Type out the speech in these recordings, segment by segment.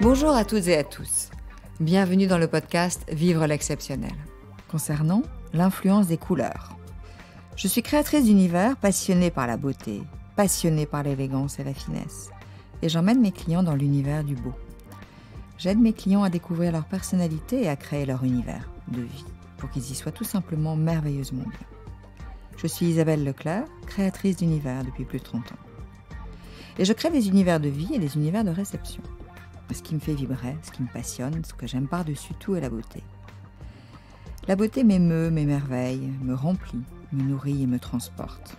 Bonjour à toutes et à tous. Bienvenue dans le podcast Vivre l'exceptionnel, concernant l'influence des couleurs. Je suis créatrice d'univers passionnée par la beauté, passionnée par l'élégance et la finesse, et j'emmène mes clients dans l'univers du beau. J'aide mes clients à découvrir leur personnalité et à créer leur univers de vie, pour qu'ils y soient tout simplement merveilleusement bien. Je suis Isabelle Leclerc, créatrice d'univers depuis plus de 30 ans. Et je crée des univers de vie et des univers de réception. Ce qui me fait vibrer, ce qui me passionne, ce que j'aime par-dessus tout est la beauté. La beauté m'émeut, m'émerveille, me remplit, me nourrit et me transporte.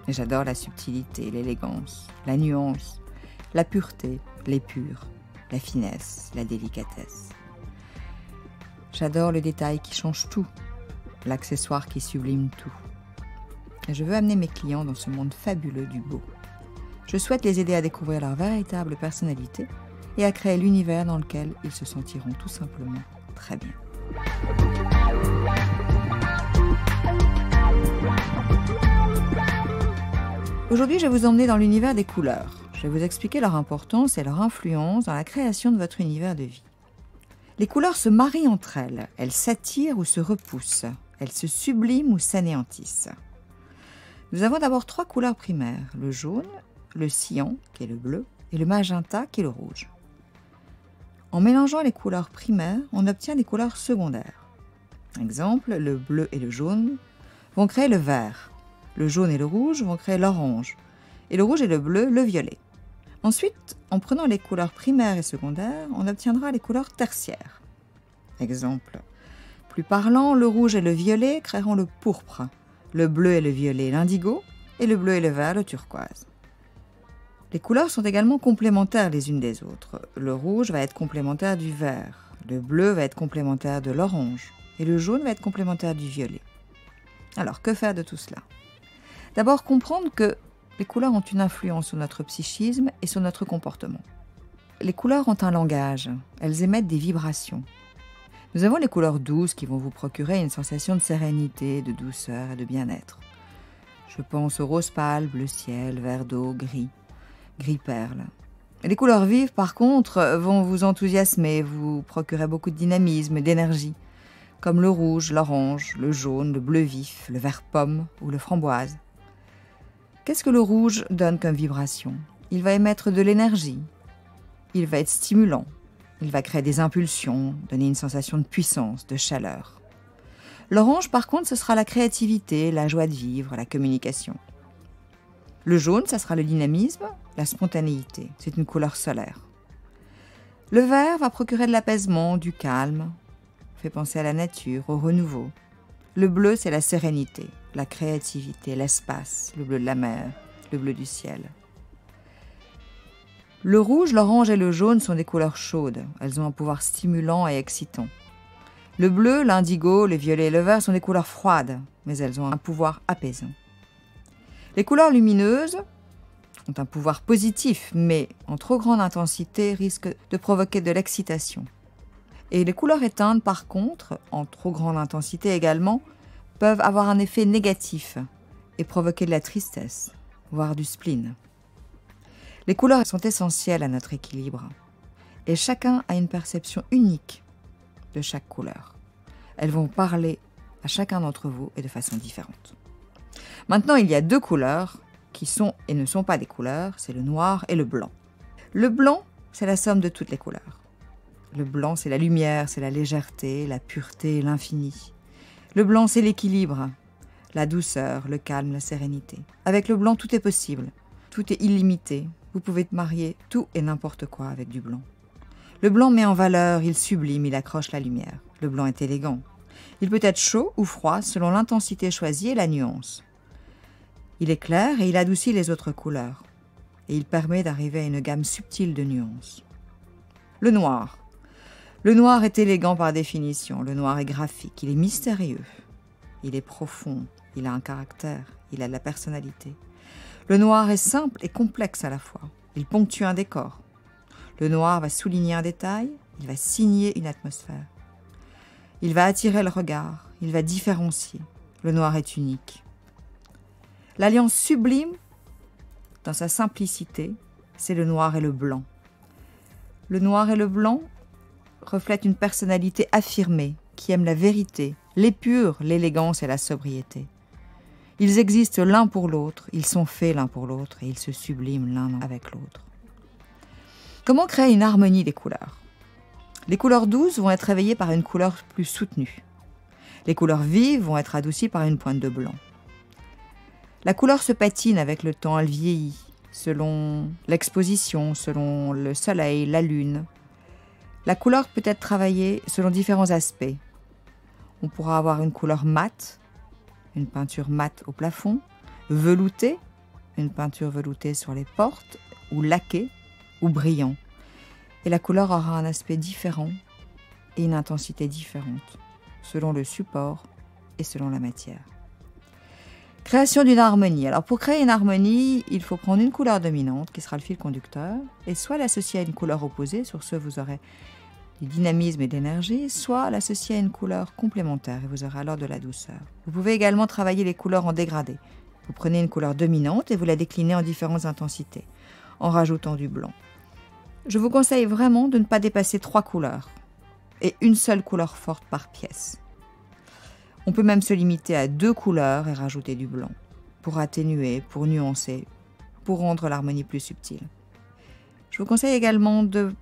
Et j'adore la subtilité, l'élégance, la nuance, la pureté, l'épure, la finesse, la délicatesse. J'adore le détail qui change tout, l'accessoire qui sublime tout. Et je veux amener mes clients dans ce monde fabuleux du beau. Je souhaite les aider à découvrir leur véritable personnalité et à créer l'univers dans lequel ils se sentiront tout simplement très bien. Aujourd'hui, je vais vous emmener dans l'univers des couleurs. Je vais vous expliquer leur importance et leur influence dans la création de votre univers de vie. Les couleurs se marient entre elles, elles s'attirent ou se repoussent, elles se subliment ou s'anéantissent. Nous avons d'abord 3 couleurs primaires, le jaune, le cyan, qui est le bleu, et le magenta, qui est le rouge. En mélangeant les couleurs primaires, on obtient des couleurs secondaires. Exemple, le bleu et le jaune vont créer le vert, le jaune et le rouge vont créer l'orange, et le rouge et le bleu, le violet. Ensuite, en prenant les couleurs primaires et secondaires, on obtiendra les couleurs tertiaires. Exemple, plus parlant, le rouge et le violet créeront le pourpre, le bleu et le violet l'indigo, et le bleu et le vert le turquoise. Les couleurs sont également complémentaires les unes des autres. Le rouge va être complémentaire du vert, le bleu va être complémentaire de l'orange, et le jaune va être complémentaire du violet. Alors, que faire de tout cela? D'abord, comprendre que les couleurs ont une influence sur notre psychisme et sur notre comportement. Les couleurs ont un langage, elles émettent des vibrations. Nous avons les couleurs douces qui vont vous procurer une sensation de sérénité, de douceur et de bien-être. Je pense au rose pâle, bleu ciel, vert d'eau, gris perle. Les couleurs vives, par contre, vont vous enthousiasmer, vous procurer beaucoup de dynamisme, d'énergie, comme le rouge, l'orange, le jaune, le bleu vif, le vert pomme ou le framboise. Qu'est-ce que le rouge donne comme vibration? Il va émettre de l'énergie, il va être stimulant, il va créer des impulsions, donner une sensation de puissance, de chaleur. L'orange, par contre, ce sera la créativité, la joie de vivre, la communication. Le jaune, ça sera le dynamisme, la spontanéité. C'est une couleur solaire. Le vert va procurer de l'apaisement, du calme, fait penser à la nature, au renouveau. Le bleu, c'est la sérénité, la créativité, l'espace, le bleu de la mer, le bleu du ciel. Le rouge, l'orange et le jaune sont des couleurs chaudes. Elles ont un pouvoir stimulant et excitant. Le bleu, l'indigo, le violet et le vert sont des couleurs froides, mais elles ont un pouvoir apaisant. Les couleurs lumineuses ont un pouvoir positif, mais en trop grande intensité risquent de provoquer de l'excitation. Et les couleurs éteintes, par contre, en trop grande intensité également, peuvent avoir un effet négatif et provoquer de la tristesse, voire du spleen. Les couleurs sont essentielles à notre équilibre, et chacun a une perception unique de chaque couleur. Elles vont parler à chacun d'entre vous et de façon différente. Maintenant, il y a 2 couleurs qui sont et ne sont pas des couleurs, c'est le noir et le blanc. Le blanc, c'est la somme de toutes les couleurs. Le blanc, c'est la lumière, c'est la légèreté, la pureté, l'infini. Le blanc, c'est l'équilibre, la douceur, le calme, la sérénité. Avec le blanc, tout est possible, tout est illimité. Vous pouvez marier tout et n'importe quoi avec du blanc. Le blanc met en valeur, il sublime, il accroche la lumière. Le blanc est élégant. Il peut être chaud ou froid selon l'intensité choisie et la nuance. Il est clair et il adoucit les autres couleurs. Et il permet d'arriver à une gamme subtile de nuances. Le noir. Le noir est élégant par définition. Le noir est graphique. Il est mystérieux. Il est profond. Il a un caractère. Il a de la personnalité. Le noir est simple et complexe à la fois. Il ponctue un décor. Le noir va souligner un détail. Il va signer une atmosphère. Il va attirer le regard. Il va différencier. Le noir est unique. L'alliance sublime, dans sa simplicité, c'est le noir et le blanc. Le noir et le blanc reflètent une personnalité affirmée qui aime la vérité, l'épure, l'élégance et la sobriété. Ils existent l'un pour l'autre, ils sont faits l'un pour l'autre et ils se subliment l'un avec l'autre. Comment créer une harmonie des couleurs? Les couleurs douces vont être réveillées par une couleur plus soutenue. Les couleurs vives vont être adoucies par une pointe de blanc. La couleur se patine avec le temps, elle vieillit, selon l'exposition, selon le soleil, la lune. La couleur peut être travaillée selon différents aspects. On pourra avoir une couleur mate, une peinture mate au plafond, veloutée, une peinture veloutée sur les portes, ou laquée, ou brillant. Et la couleur aura un aspect différent et une intensité différente, selon le support et selon la matière. Création d'une harmonie. Alors pour créer une harmonie, il faut prendre une couleur dominante, qui sera le fil conducteur, et soit l'associer à une couleur opposée, sur ce vous aurez du dynamisme et de l'énergie, soit l'associer à une couleur complémentaire, et vous aurez alors de la douceur. Vous pouvez également travailler les couleurs en dégradé. Vous prenez une couleur dominante et vous la déclinez en différentes intensités, en rajoutant du blanc. Je vous conseille vraiment de ne pas dépasser 3 couleurs, et une seule couleur forte par pièce. On peut même se limiter à 2 couleurs et rajouter du blanc, pour atténuer, pour nuancer, pour rendre l'harmonie plus subtile. Je vous conseille également de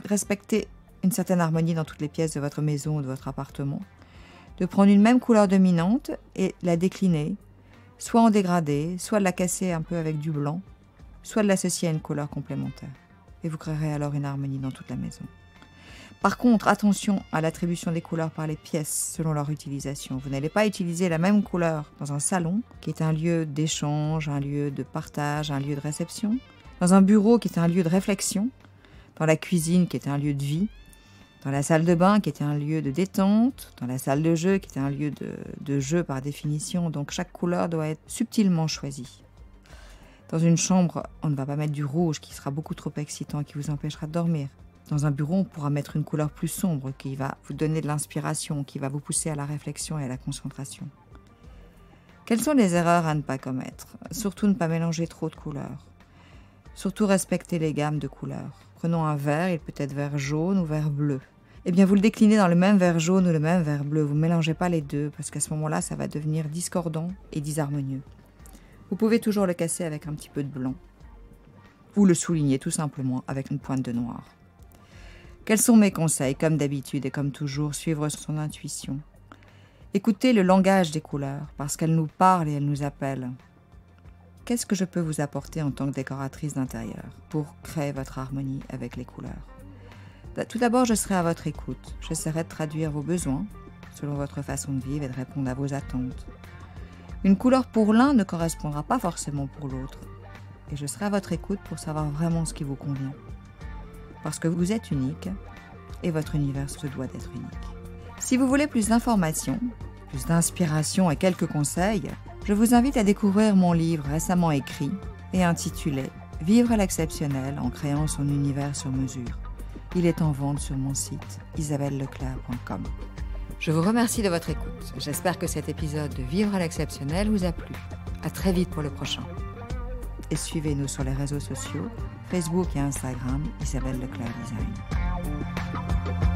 respecter une certaine harmonie dans toutes les pièces de votre maison ou de votre appartement, de prendre une même couleur dominante et la décliner, soit en dégradé, soit de la casser un peu avec du blanc, soit de l'associer à une couleur complémentaire. Et vous créerez alors une harmonie dans toute la maison. Par contre, attention à l'attribution des couleurs par les pièces selon leur utilisation. Vous n'allez pas utiliser la même couleur dans un salon, qui est un lieu d'échange, un lieu de partage, un lieu de réception, dans un bureau qui est un lieu de réflexion, dans la cuisine qui est un lieu de vie, dans la salle de bain qui est un lieu de détente, dans la salle de jeu qui est un lieu de jeu par définition. Donc chaque couleur doit être subtilement choisie. Dans une chambre, on ne va pas mettre du rouge qui sera beaucoup trop excitant et qui vous empêchera de dormir. Dans un bureau, on pourra mettre une couleur plus sombre qui va vous donner de l'inspiration, qui va vous pousser à la réflexion et à la concentration. Quelles sont les erreurs à ne pas commettre? Surtout ne pas mélanger trop de couleurs. Surtout respecter les gammes de couleurs. Prenons un vert, il peut être vert jaune ou vert bleu. Eh bien, vous le déclinez dans le même vert jaune ou le même vert bleu. Vous ne mélangez pas les deux parce qu'à ce moment-là, ça va devenir discordant et disharmonieux. Vous pouvez toujours le casser avec un petit peu de blanc ou le souligner tout simplement avec une pointe de noir. Quels sont mes conseils? Comme d'habitude et comme toujours, suivre son intuition. Écoutez le langage des couleurs, parce qu'elles nous parlent et elles nous appellent. Qu'est-ce que je peux vous apporter en tant que décoratrice d'intérieur pour créer votre harmonie avec les couleurs? Tout d'abord, je serai à votre écoute. J'essaierai de traduire vos besoins selon votre façon de vivre et de répondre à vos attentes. Une couleur pour l'un ne correspondra pas forcément pour l'autre. Et je serai à votre écoute pour savoir vraiment ce qui vous convient. Parce que vous êtes unique et votre univers se doit d'être unique. Si vous voulez plus d'informations, plus d'inspiration et quelques conseils, je vous invite à découvrir mon livre récemment écrit et intitulé « Vivre à l'exceptionnel en créant son univers sur mesure ». Il est en vente sur mon site isabelleclerc.com. Je vous remercie de votre écoute. J'espère que cet épisode de Vivre à l'exceptionnel vous a plu. À très vite pour le prochain. Et suivez-nous sur les réseaux sociaux, Facebook et Instagram, Isabelle Leclerc Design.